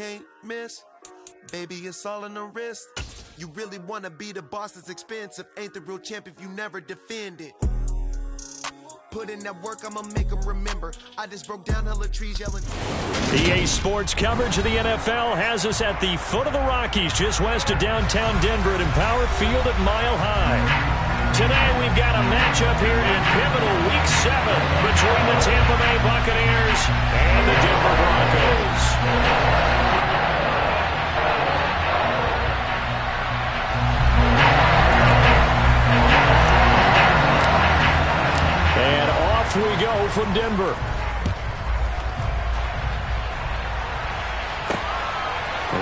can't miss. Baby, it's all in the wrist. You really wanna be the boss, it's expensive. Ain't the real champ if you never defend it. Put in that work, I'ma make them remember. I just broke down hella trees yelling. EA Sports coverage of the NFL has us at the foot of the Rockies, just west of downtown Denver at Empower Field at Mile High. Today we've got a matchup here in pivotal Week 7 between the Tampa Bay Buccaneers and the Denver Broncos. And off we go from Denver.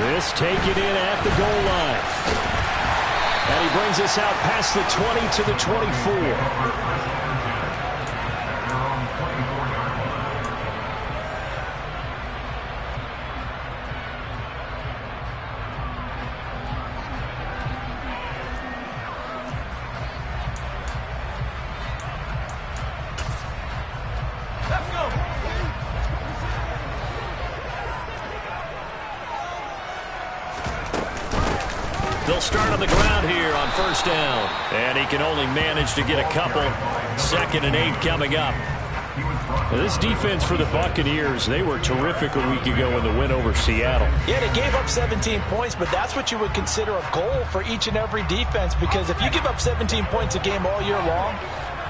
This taken in at the goal line. And he brings us out past the 20 to the 24. They'll start on the ground here on first down. And he can only manage to get a couple. 2nd and 8 coming up. Now, this defense for the Buccaneers, they were terrific a week ago in the win over Seattle. Yeah, they gave up 17 points, but that's what you would consider a goal for each and every defense, because if you give up 17 points a game all year long,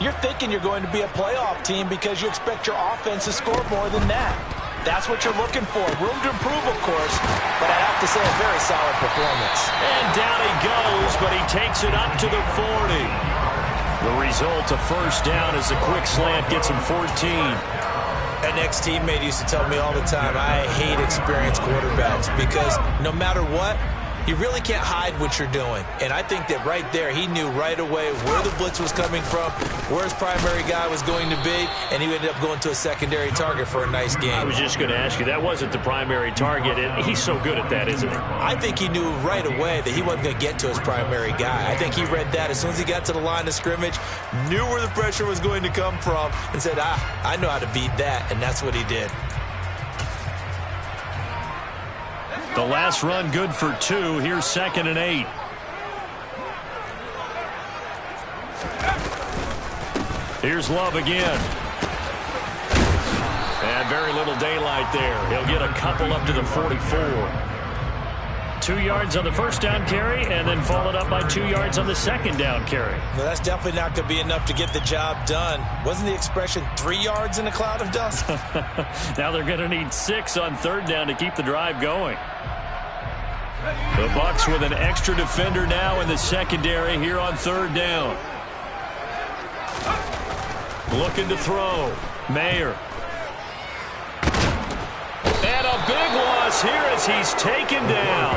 you're thinking you're going to be a playoff team because you expect your offense to score more than that. That's what you're looking for. Room to improve, of course, but I have to say a very solid performance. And down he goes, but he takes it up to the 40. The result, a first down as a quick slant gets him 14. An ex-teammate used to tell me all the time, I hate experienced quarterbacks because no matter what, you really can't hide what you're doing. And I think that right there, he knew right away where the blitz was coming from, where his primary guy was going to be, and he ended up going to a secondary target for a nice game. I was just going to ask you, that wasn't the primary target. He's so good at that, isn't he? I think he knew right away that he wasn't going to get to his primary guy. I think he read that as soon as he got to the line of scrimmage, knew where the pressure was going to come from, and said, I know how to beat that, and that's what he did. The last run good for 2. Here's 2nd and 8. Here's Love again. And very little daylight there. He'll get a couple up to the 44. 2 yards on the first down carry, and then followed up by 2 yards on the second down carry. Well, that's definitely not going to be enough to get the job done. Wasn't the expression 3 yards in a cloud of dust? Now they're going to need 6 on third down to keep the drive going. The Bucs with an extra defender now in the secondary here on third down. Looking to throw. Mayer. And a big loss here as he's taken down.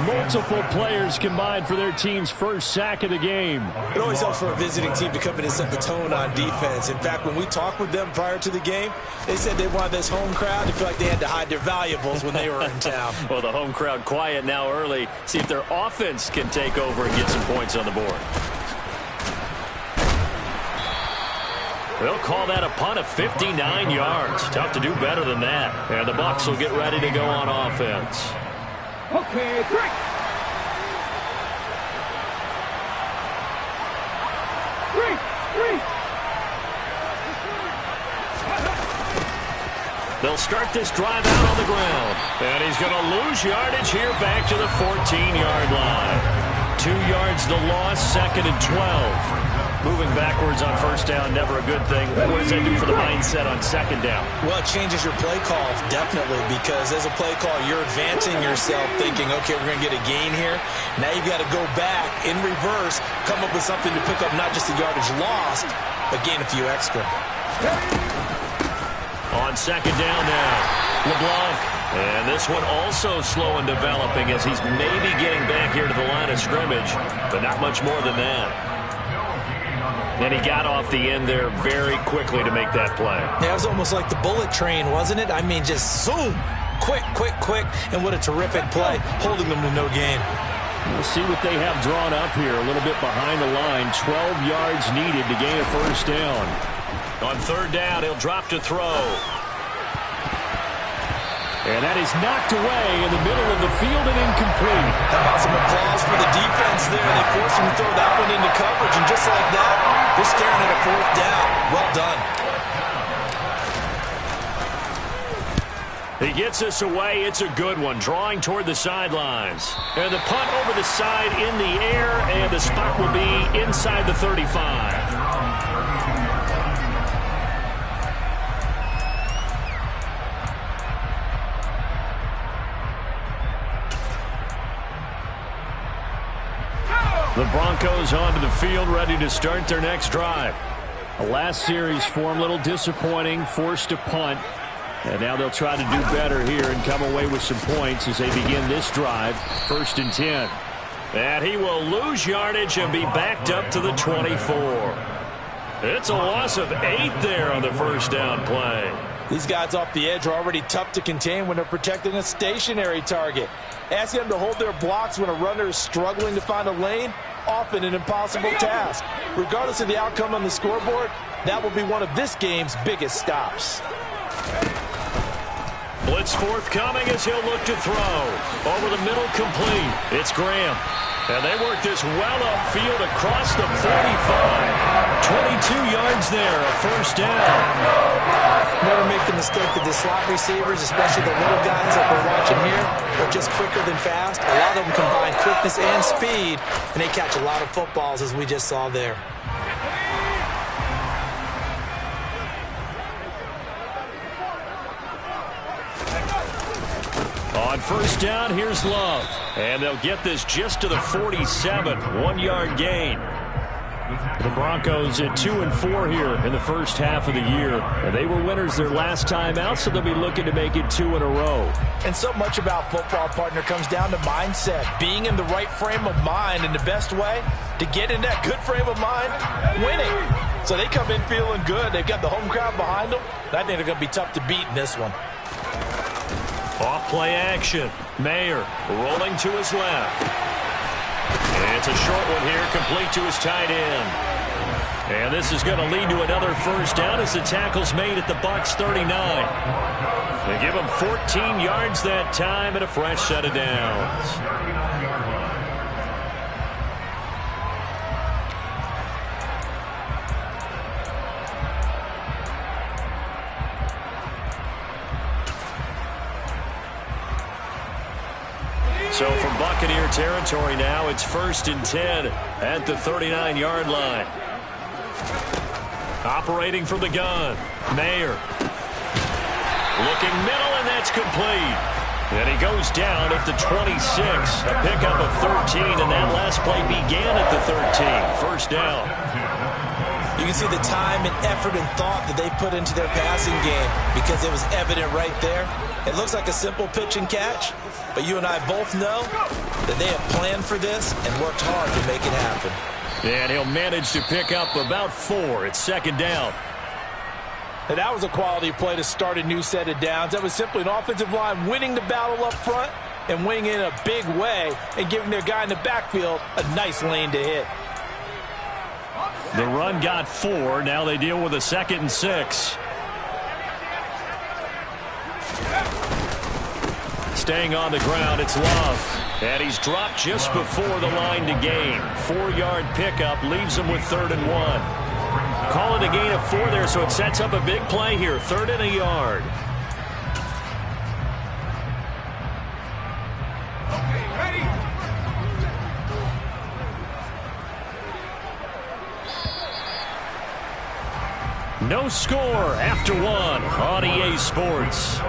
Multiple players combined for their team's first sack of the game. It always helps for a visiting team to come in and set the tone on defense. In fact, when we talked with them prior to the game, they said they wanted this home crowd to feel like they had to hide their valuables when they were in town. Well, the home crowd quiet now early. See if their offense can take over and get some points on the board. They'll call that a punt of 59 yards. Tough to do better than that. And the Bucs will get ready to go on offense. Okay, 3. They'll start this drive out on the ground. And he's going to lose yardage here back to the 14-yard line. 2 yards the loss, 2nd and 12. Moving backwards on first down, never a good thing. What does that do for the mindset on second down? Well, it changes your play call, definitely, because as a play call, you're advancing yourself thinking, okay, we're going to get a gain here. Now you've got to go back in reverse, come up with something to pick up not just the yardage lost, but gain a few extra. On second down now, LeBlanc. And this one also slow in developing as he's maybe getting back here to the line of scrimmage, but not much more than that. And he got off the end there very quickly to make that play. Yeah, it was almost like the bullet train, wasn't it? I mean, just zoom, quick, and what a terrific play, holding them to no gain. We'll see what they have drawn up here, a little bit behind the line. 12 yards needed to gain a first down. On third down, he'll drop to throw. And that is knocked away in the middle of the field and incomplete. How about some applause for the defense there? They forced him to throw that one into coverage, and just like that, they're staring at a fourth down. Well done. He gets us away. It's a good one, drawing toward the sidelines. And the punt over the side in the air, and the spot will be inside the 35. The Broncos onto the field, ready to start their next drive. The last series for them, a little disappointing, forced to punt. And now they'll try to do better here and come away with some points as they begin this drive, 1st and 10. And he will lose yardage and be backed up to the 24. It's a loss of 8 there on the first down play. These guys off the edge are already tough to contain when they're protecting a stationary target. Asking them to hold their blocks when a runner is struggling to find a lane, often an impossible task. Regardless of the outcome on the scoreboard, that will be one of this game's biggest stops. Blitz forthcoming as he'll look to throw. Over the middle, complete. It's Graham. And they work this well upfield across the 45. 22 yards there, a first down. Never make the mistake that the slot receivers, especially the little guys that we're watching here, are just quicker than fast. A lot of them combine quickness and speed, and they catch a lot of footballs, as we just saw there. On first down, here's Love. And they'll get this just to the 47, 1-yard gain. The Broncos at 2-4 here in the first half of the year. And they were winners their last time out, so they'll be looking to make it 2 in a row. And so much about football, partner, comes down to mindset. Being in the right frame of mind, and the best way to get in that good frame of mind, winning. So they come in feeling good. They've got the home crowd behind them. I think they're going to be tough to beat in this one. Off play action. Mayer rolling to his left. And it's a short one here, complete to his tight end. And this is going to lead to another first down as the tackle's made at the Bucs 39. They give him 14 yards that time and a fresh set of downs. So from Buccaneer territory now, it's 1st and 10 at the 39-yard line. Operating from the gun, Mayer. Looking middle, and that's complete. And he goes down at the 26. A pickup of 13, and that last play began at the 13. First down. You can see the time and effort and thought that they put into their passing game because it was evident right there. It looks like a simple pitch and catch, but you and I both know that they have planned for this and worked hard to make it happen. And he'll manage to pick up about 4. It's 2nd down. And that was a quality play to start a new set of downs. That was simply an offensive line winning the battle up front and winning in a big way and giving their guy in the backfield a nice lane to hit. The run got 4. Now they deal with a 2nd and 6. Staying on the ground, it's Love. And he's dropped just before the line to gain. 4-yard pickup leaves him with 3rd and 1. Call it a gain of 4 there, so it sets up a big play here. 3rd and a yard. No score after 1 on EA Sports.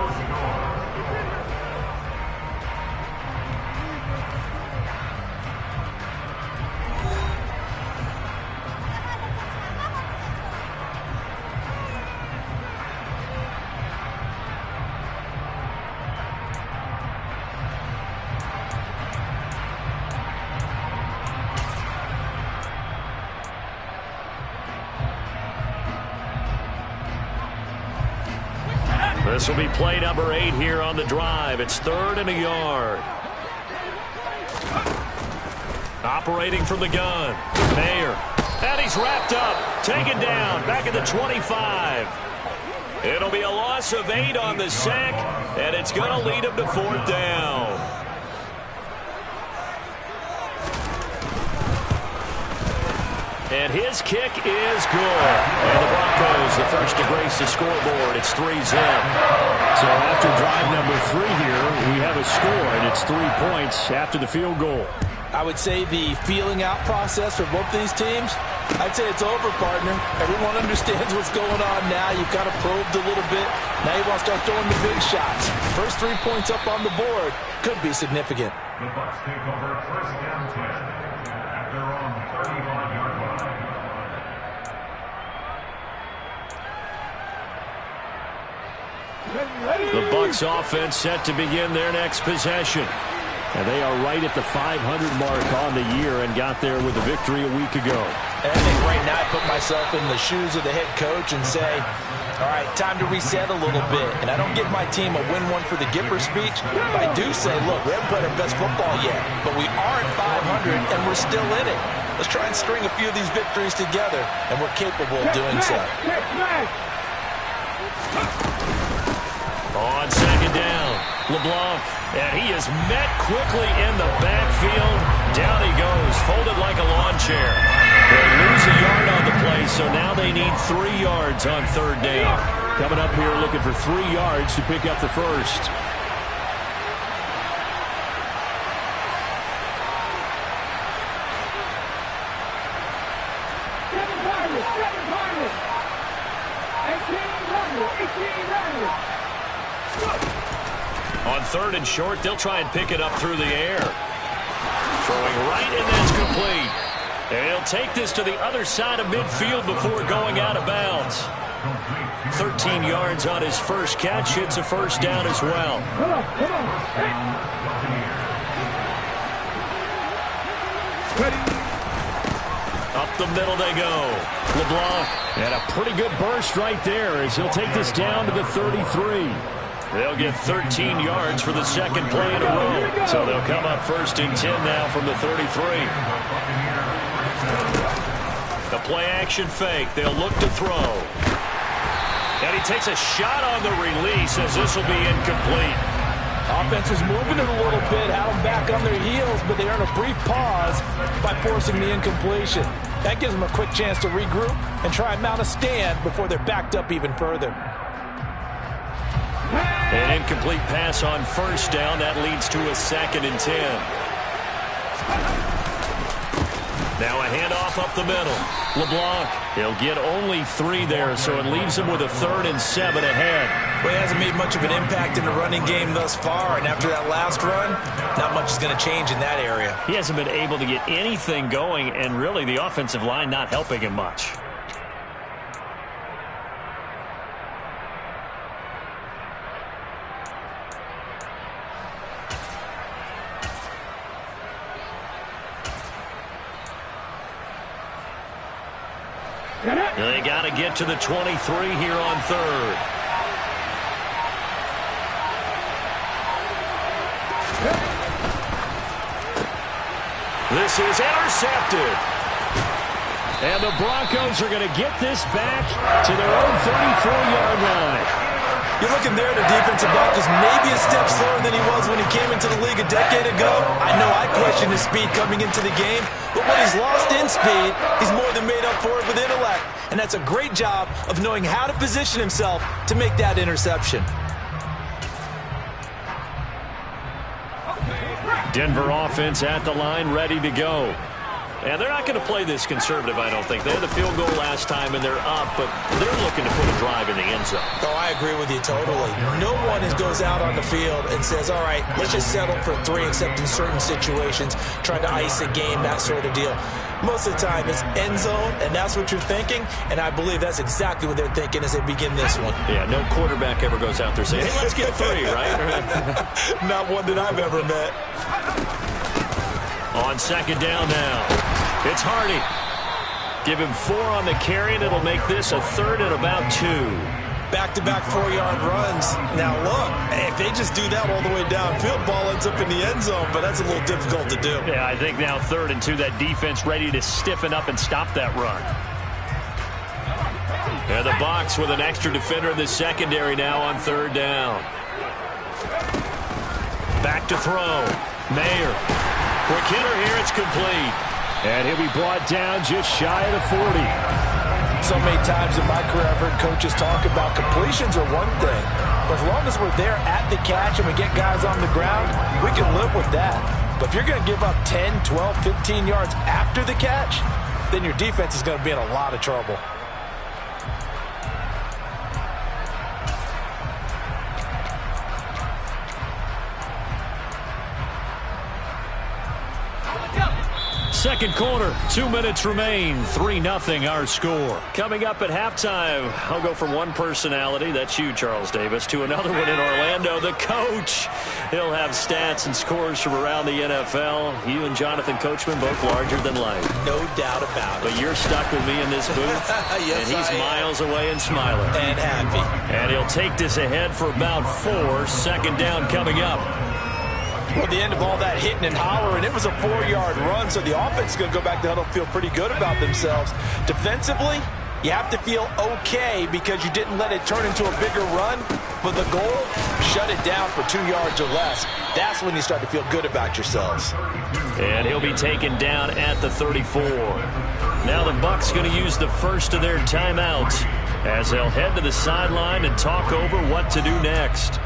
This will be play number 8 here on the drive. It's 3rd and a yard. Operating from the gun, Mayer. And he's wrapped up, taken down, back at the 25. It'll be a loss of 8 on the sack, and it's going to lead him to 4th down. And his kick is good. And the Broncos, the first to grace the scoreboard. It's 3-0. So after drive number 3 here, we have a score, and it's 3 points after the field goal. I would say the feeling out process for both these teams, I'd say it's over, partner. Everyone understands what's going on now. You've kind of probed a little bit. Now you want to start throwing the big shots. First 3 points up on the board could be significant. The Bucs take over first down 10 at their own 35-yard line. The Bucs offense set to begin their next possession. And they are right at the 500 mark on the year and got there with a victory a week ago. And I think right now I put myself in the shoes of the head coach and say, all right, time to reset a little bit. And I don't give my team a win one for the Gipper speech, but I do say, look, we haven't played our best football yet, but we are at 500 and we're still in it. Let's try and string a few of these victories together, and we're capable of doing so. On second down, LeBlanc, and he is met quickly in the backfield. Down he goes, folded like a lawn chair. They lose a yard on the play, so now they need 3 yards on 3rd down. Coming up here looking for 3 yards to pick up the first. On 3rd and short, they'll try and pick it up through the air. Throwing right, and that's complete. And he'll take this to the other side of midfield before going out of bounds. 13 yards on his first catch. It's a first down as well. Up the middle they go. LeBlanc. And a pretty good burst right there as he'll take this down to the 33. They'll get 13 yards for the second play in a row. So they'll come up 1st and 10 now from the 33. The play-action fake. They'll look to throw. And he takes a shot on the release as this will be incomplete. Offense was moving it a little bit, had them back on their heels, but they earn a brief pause by forcing the incompletion. That gives them a quick chance to regroup and try and mount a stand before they're backed up even further. An incomplete pass on 1st down. That leads to a 2nd and 10. Now a handoff up the middle. LeBlanc, he'll get only 3 there, so it leaves him with a 3rd and 7 ahead. Well, he hasn't made much of an impact in the running game thus far, and after that last run, not much is going to change in that area. He hasn't been able to get anything going, and really the offensive line not helping him much. They got to get to the 23 here on 3rd. This is intercepted. And the Broncos are going to get this back to their own 34-yard line. You're looking there, the defensive back is maybe a step slower than he was when he came into the league a decade ago. I know I questioned his speed coming into the game, but when he's lost in speed, he's more than made up for it with intellect. And that's a great job of knowing how to position himself to make that interception. Denver offense at the line, ready to go. And they're not going to play this conservative, I don't think. They had the field goal last time, and they're up, but they're looking to put a drive in the end zone. Oh, I agree with you totally. No one goes out on the field and says, all right, let's just settle for 3, except in certain situations, trying to ice a game, that sort of deal. Most of the time, it's end zone, and that's what you're thinking, and I believe that's exactly what they're thinking as they begin this one. Yeah, no quarterback ever goes out there saying, hey, let's get 3, right? Not one that I've ever met. On second down now. It's Hardy. Give him 4 on the carry, and it'll make this a 3rd and about 2. Back-to-back 4-yard runs. Now, look, if they just do that all the way downfield, ball ends up in the end zone, but that's a little difficult to do. Yeah, I think now 3rd and 2, that defense ready to stiffen up and stop that run. And the Bucs with an extra defender in the secondary now on third down. Back to throw. Mayer. Quick hitter here. It's complete. And he'll be brought down just shy of the 40. So many times in my career I've heard coaches talk about completions are one thing. But as long as we're there at the catch and we get guys on the ground, we can live with that. But if you're going to give up 10, 12, 15 yards after the catch, then your defense is going to be in a lot of trouble. Second quarter, 2 minutes remain, 3-0 our score. Coming up at halftime, I'll go from one personality, that's you, Charles Davis, to another one in Orlando, the coach. He'll have stats and scores from around the NFL. You and Jonathan Coachman, both larger than life. No doubt about it. But you're stuck with me in this booth, yes, and he's miles away and smiling. And happy. And he'll take this ahead for about 4, second down coming up. Well, at the end of all that hitting and hollering, it was a 4-yard run, so the offense is going to go back to huddle, feel pretty good about themselves. Defensively, you have to feel okay because you didn't let it turn into a bigger run, but the goal, shut it down for 2 yards or less. That's when you start to feel good about yourselves. And he'll be taken down at the 34. Now the Bucs going to use the first of their timeouts as they'll head to the sideline and talk over what to do next.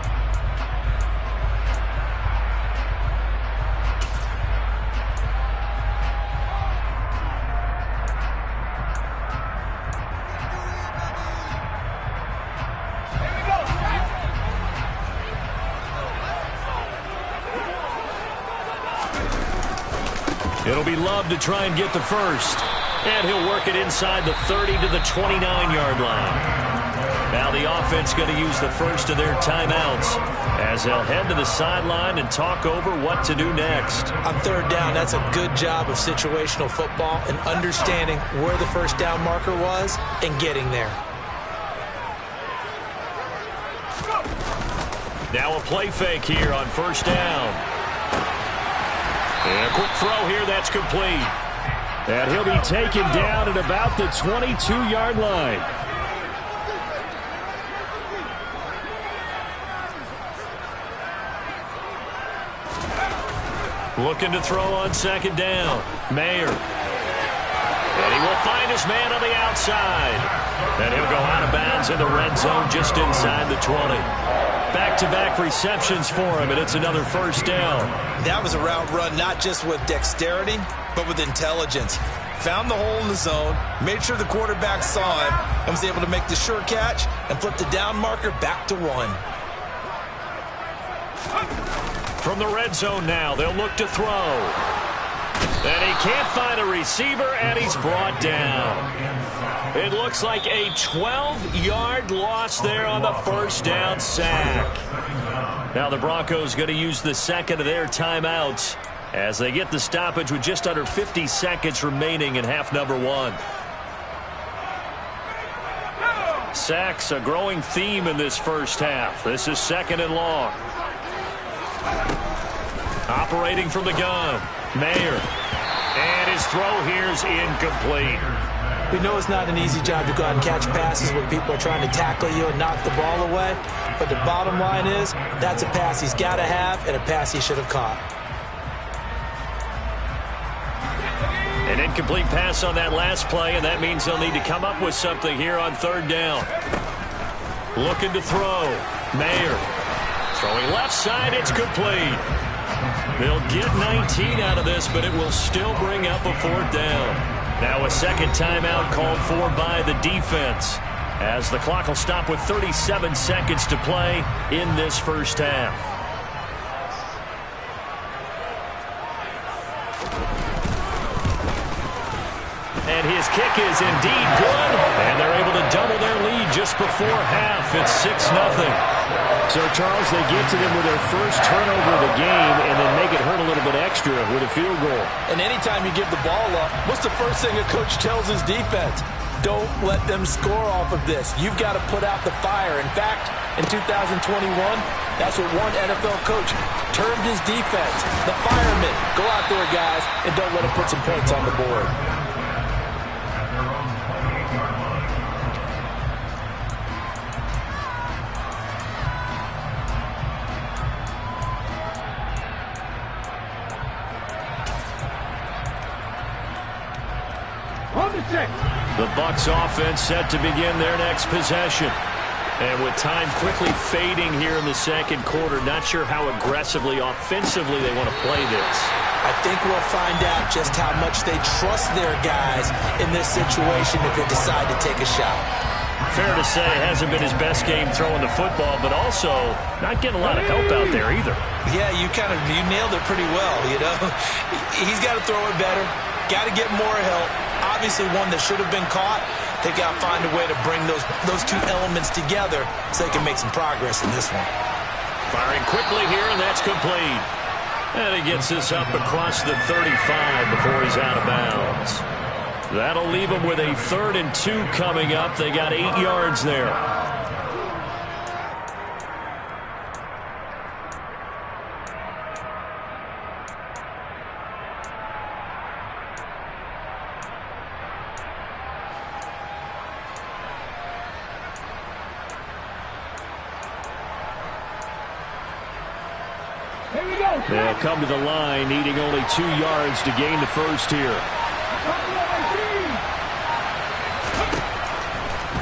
It'll be Love to try and get the first. And he'll work it inside the 30 to the 29-yard line. Now the offense going to use the first of their timeouts as they'll head to the sideline and talk over what to do next. On third down, that's a good job of situational football and understanding where the first down marker was and getting there. Now a play fake here on first down. And a quick throw here, that's complete. And he'll be taken down at about the 22-yard line. Looking to throw on second down. Mayer. And he will find his man on the outside. And he'll go out of bounds in the red zone just inside the 20. Back-to-back receptions for him, and it's another first down. That was a route run not just with dexterity, but with intelligence. Found the hole in the zone, made sure the quarterback saw him, and was able to make the sure catch and flip the down marker back to 1. From the red zone now, they'll look to throw. And he can't find a receiver, and he's brought down. It looks like a 12-yard loss there on the first down sack. Now the Broncos going to use the second of their timeouts as they get the stoppage with just under 50 seconds remaining in half number 1. Sacks, a growing theme in this first half. This is second and long. Operating from the gun, Mayer. And his throw here is incomplete. We know it's not an easy job to go out and catch passes when people are trying to tackle you and knock the ball away. But the bottom line is, that's a pass he's got to have and a pass he should have caught. An incomplete pass on that last play, and that means they'll need to come up with something here on third down. Looking to throw. Mayer. Throwing left side, it's complete. They'll get 19 out of this, but it will still bring up a fourth down. Now a second timeout called for by the defense as the clock will stop with 37 seconds to play in this first half. And his kick is indeed good, and they're able to double their lead just before half. It's 6-0. So, Charles, they get to them with their first turnover of the game and then make it hurt a little bit extra with a field goal. And anytime you give the ball up, what's the first thing a coach tells his defense? Don't let them score off of this. You've got to put out the fire. In fact, in 2021, that's what one NFL coach termed his defense. The firemen. Go out there, guys, and don't let them put some points on the board. The Bucs offense set to begin their next possession. And with time quickly fading here in the second quarter, not sure how aggressively, offensively they want to play this. I think we'll find out just how much they trust their guys in this situation if they decide to take a shot. Fair to say it hasn't been his best game throwing the football, but also not getting a lot of help out there either. Yeah, you nailed it pretty well, you know. He's got to throw it better, got to get more help. Obviously one that should have been caught. They got to find a way to bring those two elements together so they can make some progress in this one. Firing quickly here, and that's complete. And he gets this up across the 35 before he's out of bounds. That'll leave him with a 3rd and 2 coming up. They got 8 yards there. They'll come to the line, needing only 2 yards to gain the first here.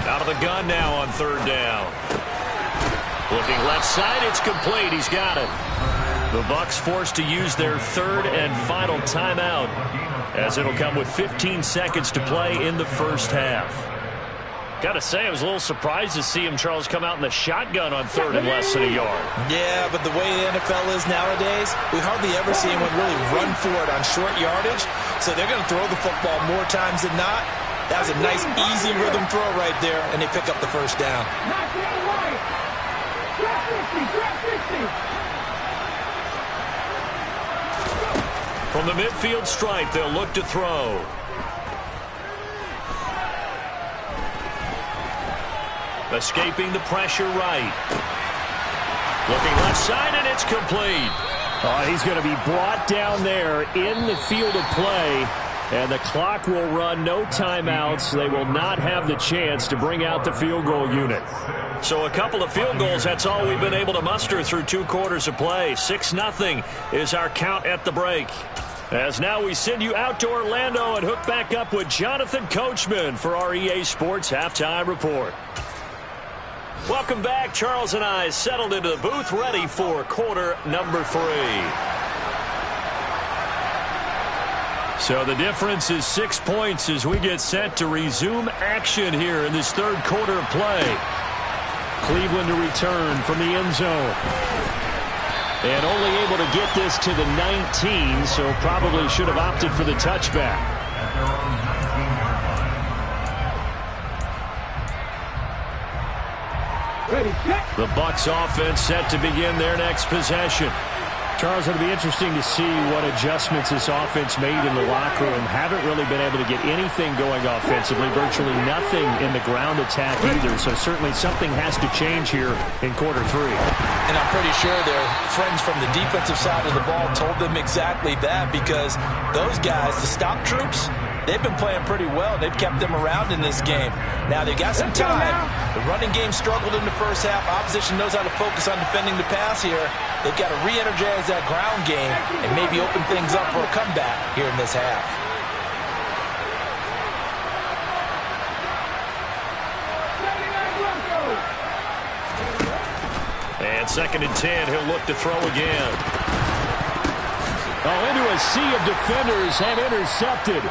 Out of the gun now on 3rd down. Looking left side, it's complete. He's got it. The Bucs forced to use their 3rd and final timeout, as it'll come with 15 seconds to play in the first half. Got to say, I was a little surprised to see him, Charles, come out in the shotgun on 3rd and less than a yard. Yeah, but the way the NFL is nowadays, we hardly ever see anyone really run for it on short yardage. So they're going to throw the football more times than not. That was a nice, easy rhythm throw right there, and they pick up the first down. From the midfield stripe, they'll look to throw. Escaping the pressure right. Looking left side, and it's complete. Oh, he's going to be brought down there in the field of play, and the clock will run. No timeouts. They will not have the chance to bring out the field goal unit. So a couple of field goals, that's all we've been able to muster through 2 quarters of play. 6-0 is our count at the break. As now we send you out to Orlando and hook back up with Jonathan Coachman for our EA Sports Halftime Report. Welcome back. Charles and I settled into the booth, ready for quarter number 3. So the difference is 6 points as we get set to resume action here in this 3rd quarter of play. Cleveland to return from the end zone. And only able to get this to the 19, so probably should have opted for the touchback. The Bucs offense set to begin their next possession. Charles, it'll be interesting to see what adjustments this offense made in the locker room. Haven't really been able to get anything going offensively. Virtually nothing in the ground attack either. So certainly something has to change here in quarter 3. And I'm pretty sure their friends from the defensive side of the ball told them exactly that, because those guys, the stop troops, they've been playing pretty well. They've kept them around in this game. Now, they got some time. The running game struggled in the first half. Opposition knows how to focus on defending the pass here. They've got to re-energize that ground game and maybe open things up for a comeback here in this half. And 2nd and 10, he'll look to throw again. Oh, into a sea of defenders and intercepted.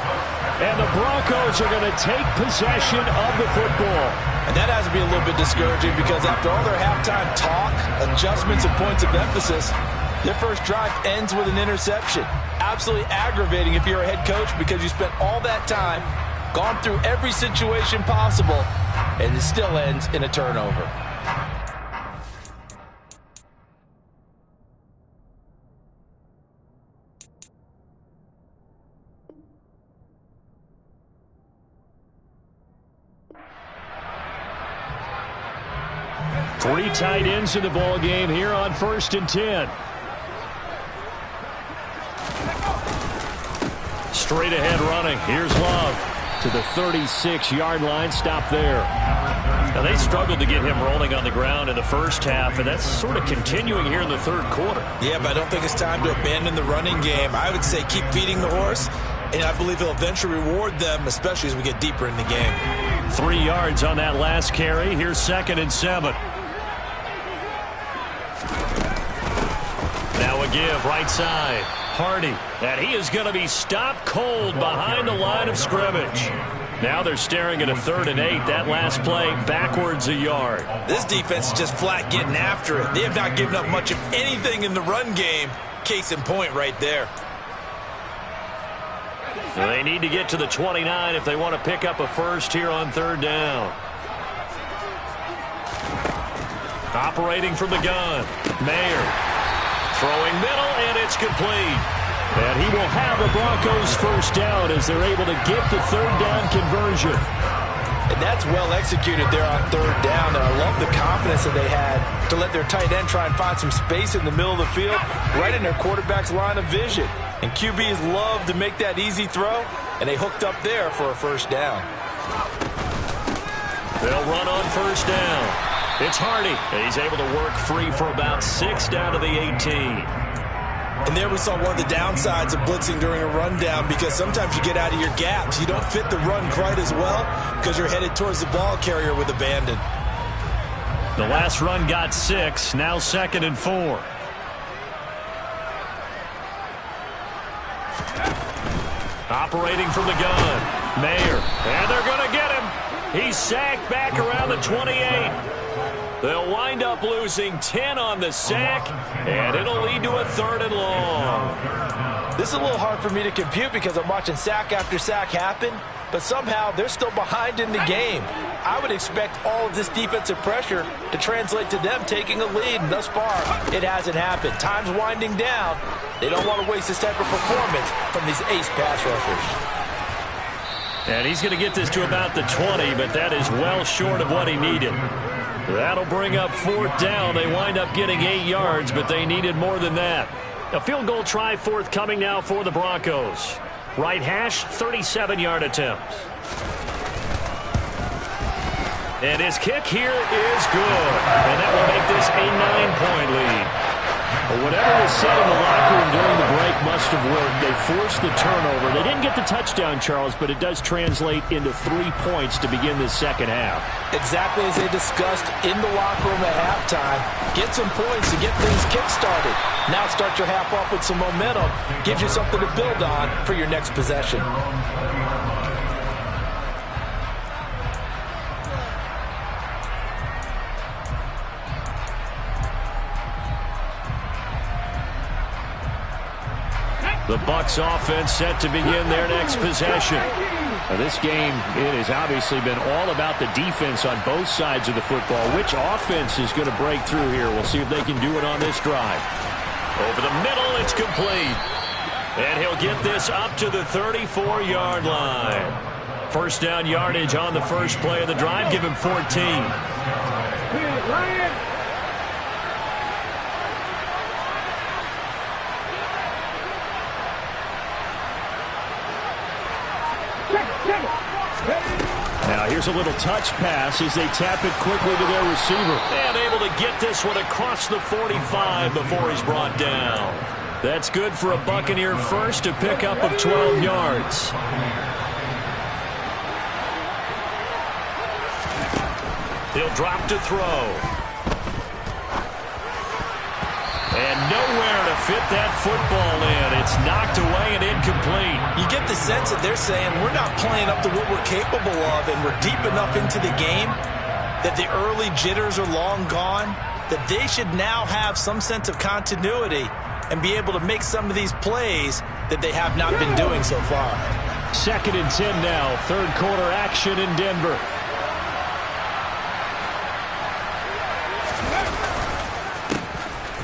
And the Broncos are going to take possession of the football. And that has to be a little bit discouraging, because after all their halftime talk, adjustments, and points of emphasis, their first drive ends with an interception. Absolutely aggravating if you're a head coach, because you spent all that time, gone through every situation possible, and it still ends in a turnover. Three tight ends in the ball game here on 1st and 10. Straight ahead running. Here's Love to the 36-yard line. Stop there. Now, they struggled to get him rolling on the ground in the first half, and that's sort of continuing here in the 3rd quarter. Yeah, but I don't think it's time to abandon the running game. I would say keep feeding the horse. And I believe he'll eventually reward them, especially as we get deeper in the game. 3 yards on that last carry. Here's 2nd and 7. Now a give, right side. Hardy. And he is going to be stopped cold behind the line of scrimmage. Now they're staring at a 3rd and 8. That last play backwards a yard. This defense is just flat getting after it. They have not given up much of anything in the run game. Case in point right there. So they need to get to the 29 if they want to pick up a first here on 3rd down. Operating from the gun. Mayer. Throwing middle, and it's complete. And he will have the Broncos first down as they're able to get the 3rd down conversion. And that's well executed there on 3rd down. And I love the confidence that they had to let their tight end try and find some space in the middle of the field, right in their quarterback's line of vision. And QBs love to make that easy throw, and they hooked up there for a first down. They'll run on 1st down. It's Hardy. He's able to work free for about 6 down to the 18. And there we saw one of the downsides of blitzing during a rundown, because sometimes you get out of your gaps. You don't fit the run quite as well because you're headed towards the ball carrier with abandon. The last run got 6. Now 2nd and 4. Operating from the gun. Mayer. And they're going to get him. He's sacked back around the 28. They'll wind up losing 10 on the sack, and it'll lead to a 3rd and long. This is a little hard for me to compute because I'm watching sack after sack happen, but somehow they're still behind in the game. I would expect all of this defensive pressure to translate to them taking a lead, and thus far, it hasn't happened. Time's winding down. They don't want to waste this type of performance from these ace pass rushers. And he's going to get this to about the 20, but that is well short of what he needed. That'll bring up 4th down. They wind up getting 8 yards, but they needed more than that. A field goal try forthcoming now for the Broncos. Right hash, 37-yard attempt. And his kick here is good. And that will make this a 9-point lead. But whatever was said in the locker room during the break must have worked. They forced the turnover. They didn't get the touchdown, Charles, but it does translate into 3 points to begin this second half. Exactly as they discussed in the locker room at halftime. Get some points to get things kick-started. Now start your half off with some momentum. Gives you something to build on for your next possession. The Bucs offense set to begin their next possession. Now this game, it has obviously been all about the defense on both sides of the football. Which offense is going to break through here? We'll see if they can do it on this drive. Over the middle, it's complete. And he'll get this up to the 34-yard line. First down yardage on the first play of the drive. Give him 14. Now here's a little touch pass as they tap it quickly to their receiver. And able to get this one across the 45 before he's brought down. That's good for a Buccaneer first, a pickup of 12 yards. He'll drop to throw. And nowhere to fit that football in. It's knocked away and incomplete. You get the sense that they're saying we're not playing up to what we're capable of, and we're deep enough into the game that the early jitters are long gone, that they should now have some sense of continuity and be able to make some of these plays that they have not been doing so far. 2nd and 10 now. Third quarter action in Denver.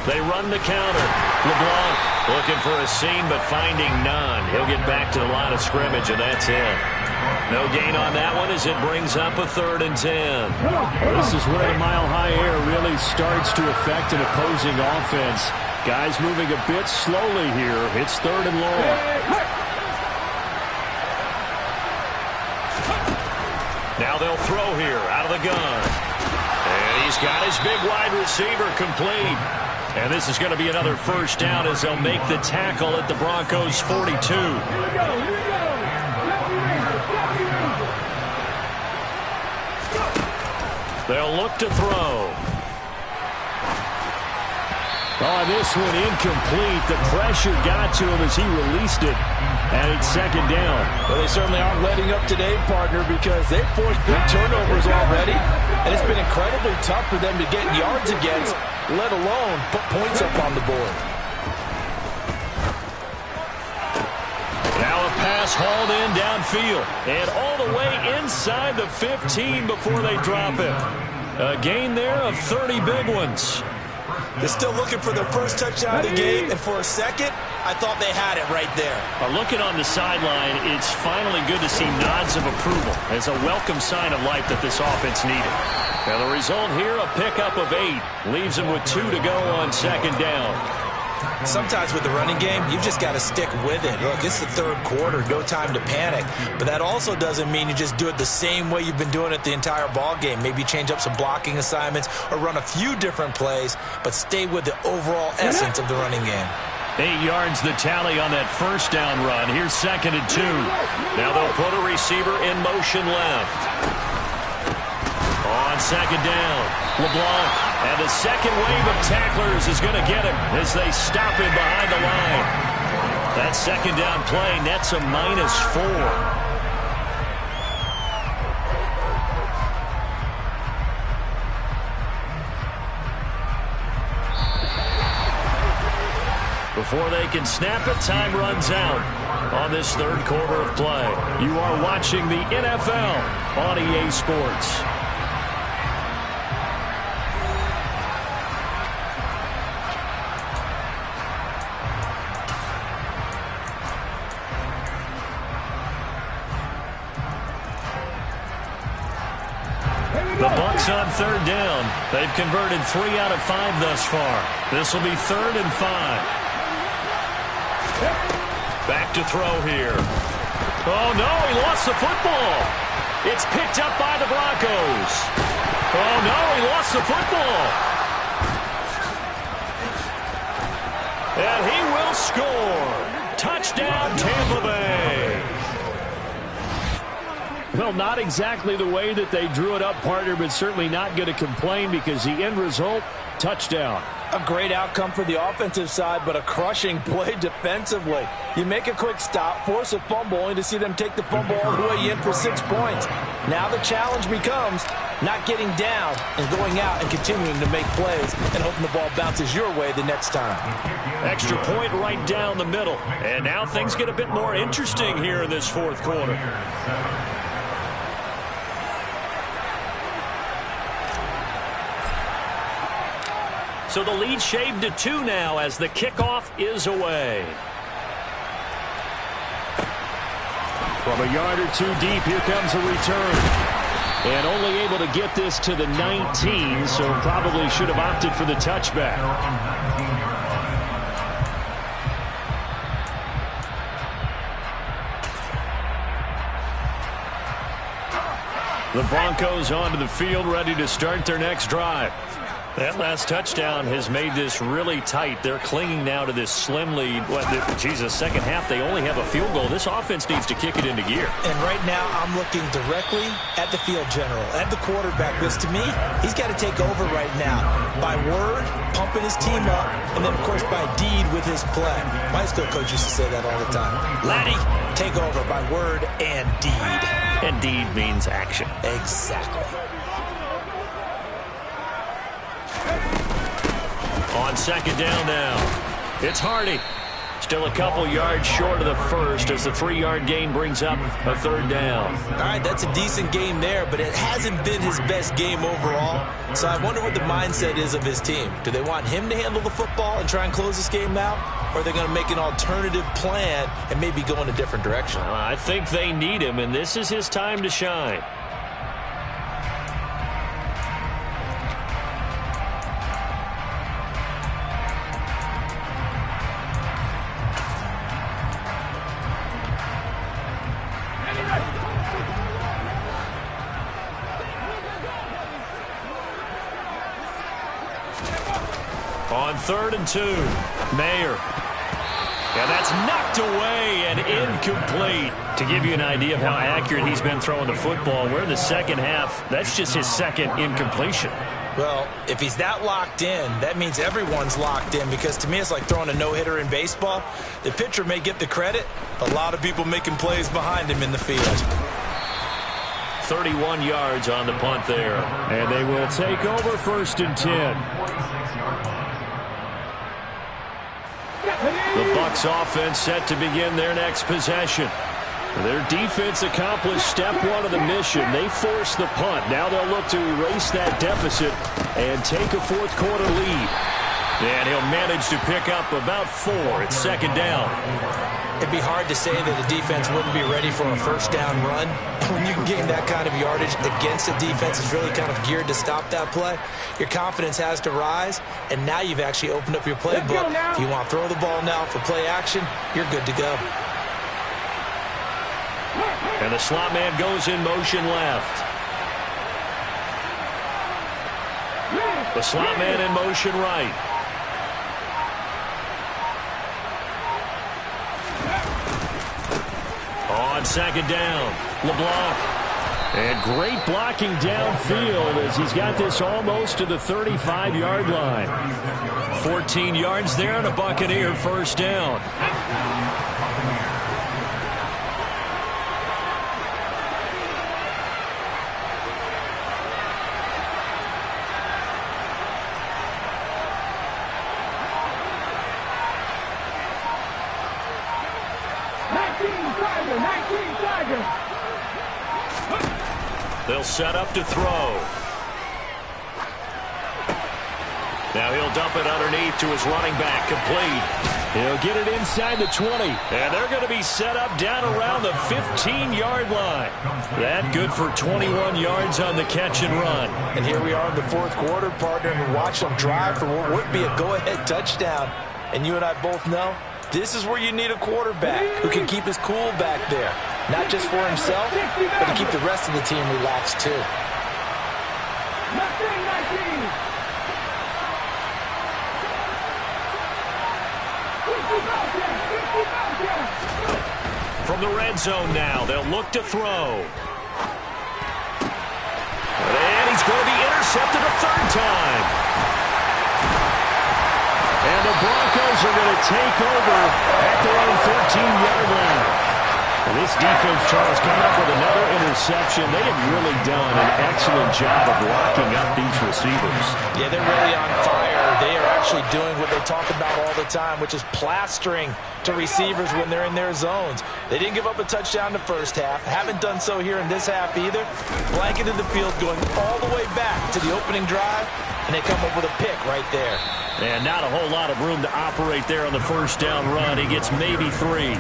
They run the counter. LeBlanc looking for a seam but finding none. He'll get back to the line of scrimmage, and that's it. No gain on that one as it brings up a 3rd and 10. This is where the mile-high air really starts to affect an opposing offense. Guys moving a bit slowly here. It's 3rd and long. Now they'll throw here out of the gun. And he's got his big wide receiver complete. And this is going to be another first down as they'll make the tackle at the Broncos' 42. They'll look to throw. Oh, this one incomplete. The pressure got to him as he released it. And it's second down. Well, they certainly aren't letting up today, partner, because they've forced big turnovers already. And it's been incredibly tough for them to get yards against, let alone put points up on the board. Now a pass hauled in downfield. And all the way inside the 15 before they drop it. A gain there of 30 big ones. They're still looking for their first touchdown of the game, and for a second, I thought they had it right there. Looking on the sideline, it's finally good to see nods of approval as a welcome sign of life that this offense needed. Now the result here, a pickup of 8. Leaves them with 2 to go on second down. Sometimes with the running game, you've just got to stick with it. Look, it's the third quarter, no time to panic. But that also doesn't mean you just do it the same way you've been doing it the entire ball game. Maybe change up some blocking assignments or run a few different plays, but stay with the overall essence of the running game. 8 yards the tally on that first down run. Here's second and 2. Now they'll put a receiver in motion left. On second down, LeBlanc, and the second wave of tacklers is going to get him as they stop him behind the line. That second down play nets a -4. Before they can snap it, time runs out on this third quarter of play. You are watching the NFL on EA Sports. The Bucs on third down. They've converted 3 out of 5 thus far. This will be 3rd and 5. Back to throw here. Oh, no, he lost the football. It's picked up by the Broncos. Oh, no, he lost the football. And he will score. Touchdown, Tampa Bay. Well, not exactly the way that they drew it up, partner, but certainly not going to complain because the end result, touchdown. A great outcome for the offensive side, but a crushing play defensively. You make a quick stop, force a fumble, only to see them take the fumble all the way in for 6 points. Now the challenge becomes not getting down and going out and continuing to make plays and hoping the ball bounces your way the next time. Extra point right down the middle. And now things get a bit more interesting here in this fourth quarter. So the lead shaved to 2 now as the kickoff is away. From a yard or 2 deep, here comes a return. And only able to get this to the 19, so probably should have opted for the touchback. The Broncos onto the field, ready to start their next drive. That last touchdown has made this really tight. They're clinging now to this slim lead. Second half, they only have a field goal. This offense needs to kick it into gear. And right now, I'm looking directly at the field general, at the quarterback, because to me, he's got to take over right now. By word, pumping his team up, and then, of course, by deed with his play. My high school coach used to say that all the time. Laddie, take over by word and deed. And deed means action. Exactly. On second down now, it's Hardy. Still a couple yards short of the first as the 3-yard gain brings up a third down. All right, that's a decent game there, but it hasn't been his best game overall. So I wonder what the mindset is of his team. Do they want him to handle the football and try and close this game out? Or are they going to make an alternative plan and maybe go in a different direction? I think they need him, and this is his time to shine. On 3rd and 2, Mayer. And that's knocked away and incomplete. To give you an idea of how accurate he's been throwing the football, we're in the second half. That's just his second incompletion. Well, if he's that locked in, that means everyone's locked in, because to me it's like throwing a no-hitter in baseball. The pitcher may get the credit, a lot of people making plays behind him in the field. 31 yards on the punt there. And they will take over 1st and 10. The Bucs offense set to begin their next possession. Their defense accomplished step 1 of the mission. They forced the punt. Now they'll look to erase that deficit and take a 4th quarter lead. And he'll manage to pick up about 4. It's 2nd down. It'd be hard to say that the defense wouldn't be ready for a 1st down run. When you can gain that kind of yardage against a defense that's really kind of geared to stop that play, your confidence has to rise, and now you've actually opened up your playbook. If you want to throw the ball now for play action, you're good to go. And the slot man goes in motion left. The slot man in motion right. On 2nd down, LeBlanc. And great blocking downfield as he's got this almost to the 35-yard line. 14 yards there and a Buccaneer 1st down. They'll set up to throw. Now he'll dump it underneath to his running back, complete. He'll get it inside the 20. And they're going to be set up down around the 15-yard line. That good for 21 yards on the catch and run. And here we are in the 4th quarter, partner, and watch them drive for what would be a go-ahead touchdown. And you and I both know this is where you need a quarterback who can keep his cool back there. Not just for himself, but to keep the rest of the team relaxed too. From the red zone now, they'll look to throw. And he's going to be intercepted a 3rd time. And the Broncos are going to take over at their own 13-yard line. This defense, Charles, coming up with another interception. They have really done an excellent job of locking up these receivers. Yeah, they're really on fire. They are actually doing what they talk about all the time, which is plastering to receivers when they're in their zones. They didn't give up a touchdown in the 1st half. Haven't done so here in this half either. Blanketed the field going all the way back to the opening drive, and they come up with a pick right there. And not a whole lot of room to operate there on the 1st down run. He gets maybe 3.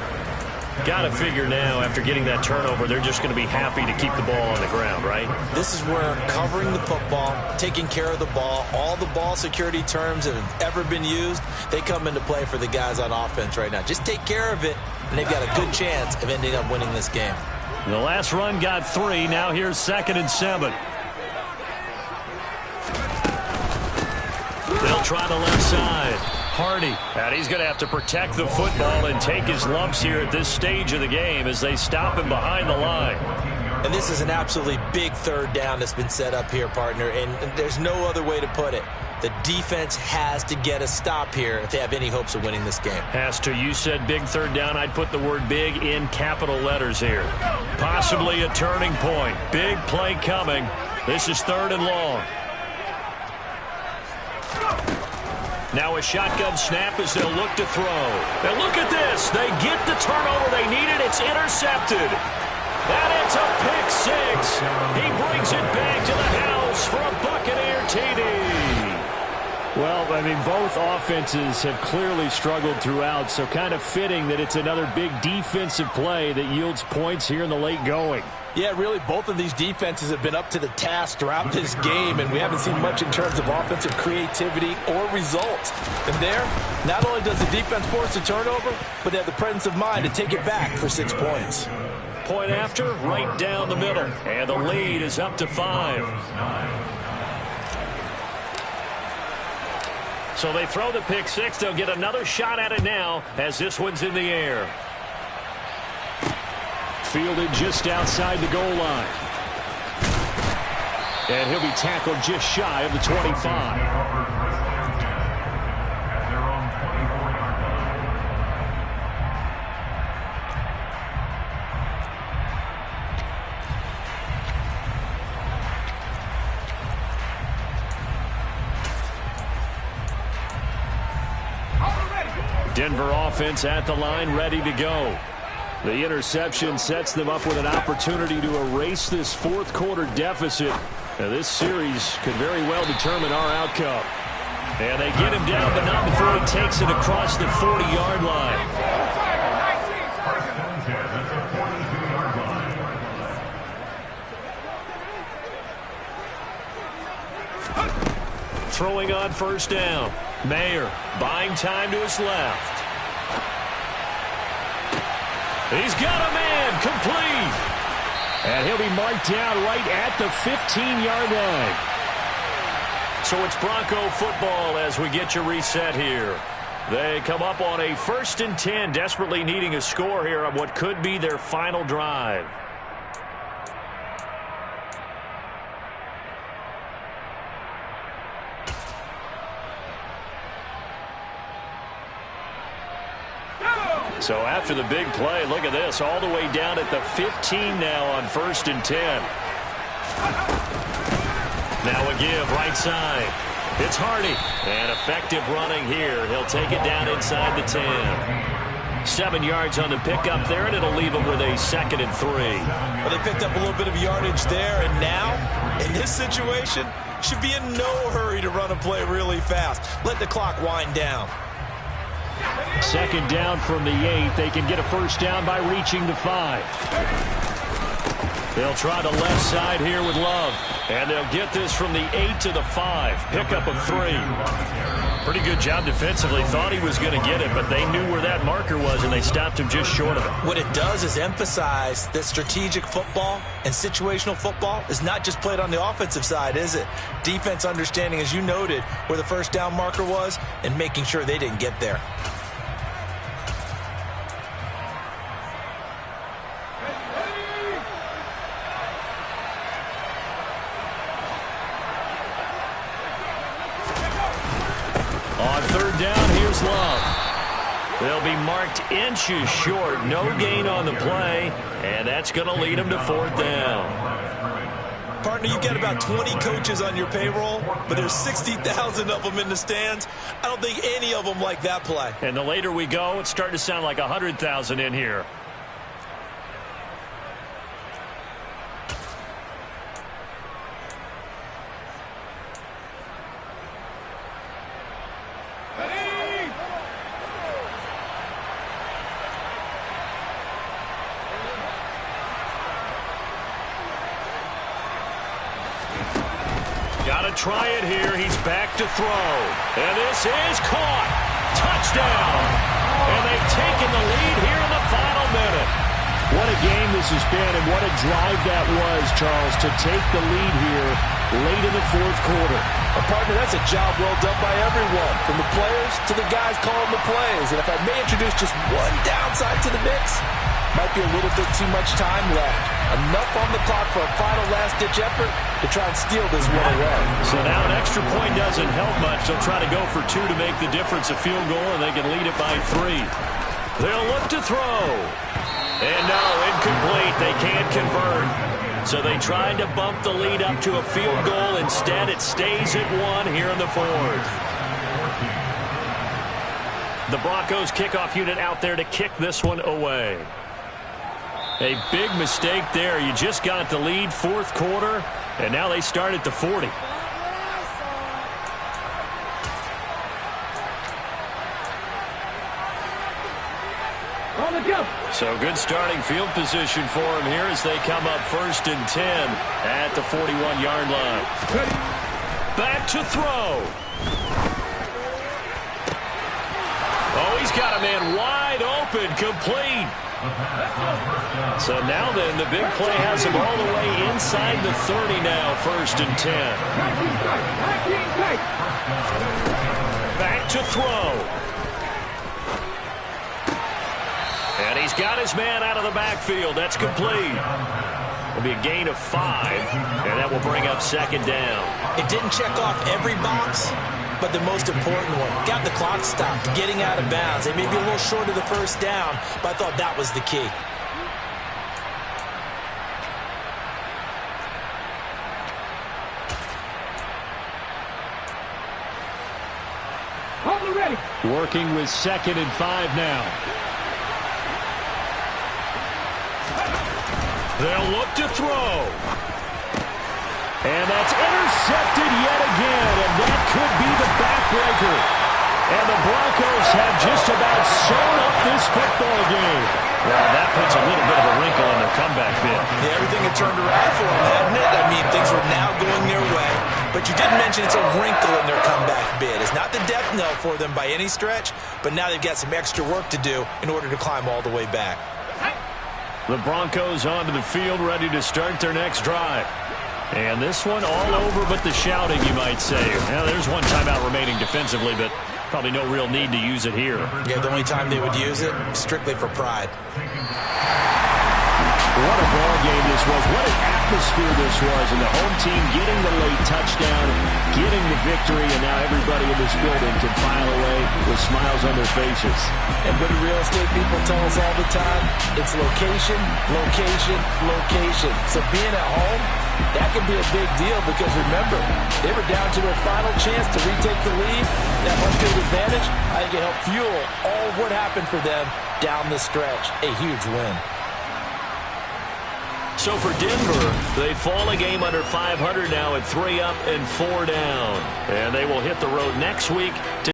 Got to figure now, after getting that turnover, they're just going to be happy to keep the ball on the ground, right? This is where covering the football, taking care of the ball, all the ball security terms that have ever been used, they come into play for the guys on offense right now. Just take care of it, and they've got a good chance of ending up winning this game. The last run got 3. Now here's 2nd and 7. They'll try the left side. Hardy. And he's going to have to protect the football and take his lumps here at this stage of the game as they stop him behind the line. And this is an absolutely big 3rd down that's been set up here, partner, and there's no other way to put it. The defense has to get a stop here if they have any hopes of winning this game. Has to. You said big 3rd down. I'd put the word big in capital letters here. Possibly a turning point. Big play coming. This is 3rd and long. Now a shotgun snap as they'll look to throw. And look at this. They get the turnover they needed. It's intercepted. And it's a pick 6. He brings it back to the house for a Buccaneer TD. Well, I mean, both offenses have clearly struggled throughout, so kind of fitting that it's another big defensive play that yields points here in the late going. Yeah, really, both of these defenses have been up to the task throughout this game, and we haven't seen much in terms of offensive creativity or results. And there, not only does the defense force a turnover, but they have the presence of mind to take it back for 6 points. Point after, right down the middle. And the lead is up to 5. So they throw the pick six. They'll get another shot at it now as this one's in the air. Fielded just outside the goal line. And he'll be tackled just shy of the 25. Denver offense at the line, ready to go. The interception sets them up with an opportunity to erase this fourth quarter deficit. Now, this series could very well determine our outcome. And they get him down, but not before he takes it across the 40-yard line. Throwing on first down. Mayer buying time to his left. He's got a man, complete. And he'll be marked down right at the 15-yard line. So it's Bronco football as we get you reset here. They come up on a 1st and 10, desperately needing a score here on what could be their final drive. So after the big play, look at this, all the way down at the 15 now on 1st and 10. Now a give right side. It's Hardy. And effective running here. He'll take it down inside the 10. 7 yards on the pickup there, and it'll leave him with a 2nd and 3. Well, they picked up a little bit of yardage there, and now, in this situation, should be in no hurry to run a play really fast. Let the clock wind down. 2nd down from the 8. They can get a first down by reaching the 5. They'll try the left side here with Love. And they'll get this from the 8 to the 5. Pickup of 3. Pretty good job defensively. Thought he was going to get it, but they knew where that marker was, and they stopped him just short of it. What it does is emphasize that strategic football and situational football is not just played on the offensive side, is it? Defense understanding, as you noted, where the first down marker was and making sure they didn't get there. On 3rd down, here's Love. They'll be marked inches short. No gain on the play, and that's going to lead them to 4th down. Partner, you've got about 20 coaches on your payroll, but there's 60,000 of them in the stands. I don't think any of them like that play. And the later we go, it's starting to sound like 100,000 in here. Got to try it here. He's back to throw. And this is caught. Touchdown. And they've taken the lead here in the final minute. What a game this has been, and what a drive that was, Charles, to take the lead here late in the 4th quarter. Partner, that's a job well done by everyone, from the players to the guys calling the plays. And if I may introduce just one downside to the mix, might be a little bit too much time left. Enough on the clock for a final last-ditch effort to try and steal this one away. So now an extra point doesn't help much. They'll try to go for 2 to make the difference, a field goal, and they can lead it by 3. They'll look to throw. And no, incomplete. They can't convert. So they tried to bump the lead up to a field goal. Instead, it stays at 1 here in the 4th. The Broncos kickoff unit out there to kick this one away. A big mistake there. You just got the lead 4th quarter, and now they start at the 40. So good starting field position for him here as they come up 1st and 10 at the 41-yard line. Back to throw. Oh, he's got a man wide open, complete. So now then, the big play has him all the way inside the 30 now, 1st and 10. Back to throw. And he's got his man out of the backfield. That's complete. It'll be a gain of 5, and that will bring up second down. It didn't check off every box, but the most important one. Got the clock stopped, getting out of bounds. They may be a little short of the first down, but I thought that was the key. Ready. Working with 2nd and 5 now. They'll look to throw. And that's intercepted yet again, and that could be the backbreaker. And the Broncos have just about sewn up this football game. Well, that puts a little bit of a wrinkle in their comeback bid. Yeah, everything had turned around for them, hadn't it? I mean, things were now going their way. But you did mention it's a wrinkle in their comeback bid. It's not the death knell for them by any stretch, but now they've got some extra work to do in order to climb all the way back. The Broncos onto the field, ready to start their next drive. And this one all over but the shouting, you might say. Now, there's one timeout remaining defensively, but probably no real need to use it here. Yeah, the only time they would use it, strictly for pride. What a ball game this was. What an atmosphere this was. And the home team getting the late touchdown, getting the victory, and now everybody in this building can file away with smiles on their faces. And what do real estate people tell us all the time? It's location, location, location. So being at home, that can be a big deal because, remember, they were down to their final chance to retake the lead. That home field advantage, I think it helped fuel all of what happened for them down the stretch. A huge win. So for Denver, they fall a game under 500 now at 3 up and 4 down. And they will hit the road next week to